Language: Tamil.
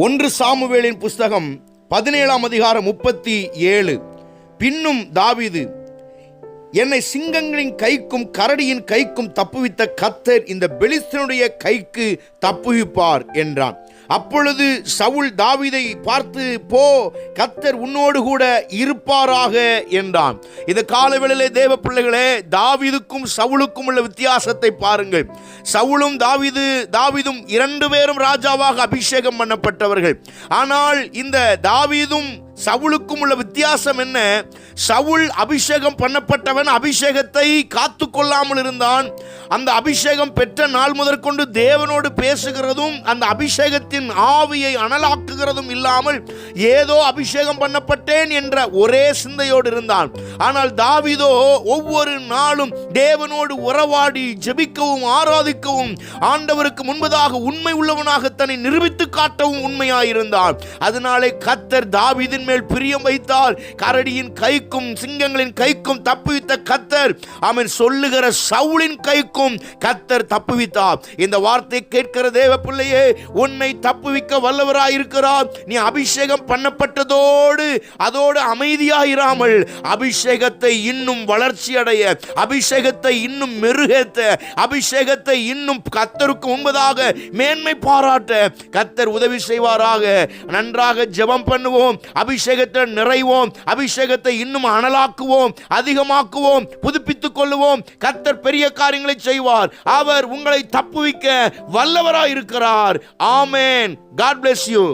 ஒன்று சாமுவேலின் புஸ்தகம் 17ஆம் அதிகாரம் 37. பின்னும் தாவீது, என்னை சிங்கங்களின் கைக்கும் கரடியின் கைக்கும் தப்புவித்த கர்த்தர் இந்த பெலிஸ்தனுடைய கைக்கு தப்புவிப்பார் என்றான். அப்பொழுது சவுல் தாவீதை பார்த்து, போ, கர்த்தர் உன்னோடு கூட இருப்பாராக என்றான். இந்த காலவேளையிலே தேவ பிள்ளைகளே, தாவீதுக்கும் சவுலுக்கும் உள்ள வித்தியாசத்தை பாருங்கள். சவுலும் தாவீதும் இரண்டு பேரும் ராஜாவாக அபிஷேகம் பண்ணப்பட்டவர்கள். ஆனால் இந்த தாவீதும் சவுலுக்கும் உள்ள வித்தியாசம் என்ன? சவுல் அபிஷேகம் பண்ணப்பட்டவன், அபிஷேகத்தை காத்து கொள்ளாமல் இருந்தான். அந்த அபிஷேகம் பெற்ற நாள் முதற்கொண்டு தேவனோடு பேசுகிறதும் அந்த அபிஷேகத்தின் ஆவியை அனலாக்குகிறதும் இல்லாமல் ஏதோ அபிஷேகம் பண்ணப்பட்டேன் என்ற ஒரே சிந்தையோடு இருந்தான். ஆனால் தாவீதோ ஒவ்வொரு நாளும் தேவனோடு உறவாடி ஜெபிக்கவும் ஆராதிக்கவும் ஆண்டவருக்கு முன்பதாக உண்மை உள்ளவனாக தன்னை நிரூபித்து காட்டவும் உண்மையாயிருந்தான். அதனாலே கர்த்தர் தாவீதின் மேல் பிரியம் வைத்தால் கரடியின் கைக்கும் சிங்கங்களின் கைக்கும் தப்புவித்த கர்த்தர் அவன் சொல்லுகிற சவுலின் கைக்கும் கர்த்தர் தப்புவித்தார். இந்த வார்த்தை கேட்கிற தேவ பிள்ளையே, உன்னை தப்புவிக்க வல்லவராயிருக்கிறார். நீ அபிஷேகம் பண்ணப்பட்டதோடு அதோடு அமைதியாயிராமல் அபிஷேகத்தை இன்னும் வளர்ச்சி அடைய, அபிஷேகத்தை இன்னும் மெருகேற்ற, அபிஷேகத்தை இன்னும் கர்த்தருக்கு முன்பதாக மேன்மை பாராட்ட கர்த்தர் உதவி செய்வாராக. நன்றாக ஜெபம் பண்ணுவோம், அபிஷேகத்தை நிறைவோம், அபிஷேகத்தை இன்னும் அனலாக்குவோம், அதிகமாக்குவோம், புதுப்பித்துக் கொள்ளுவோம். கர்த்தர் பெரிய காரியங்களை செய்வார். அவர் உங்களை தப்புவிக்க வல்லவராய் இருக்கிறார். ஆமென். God bless you.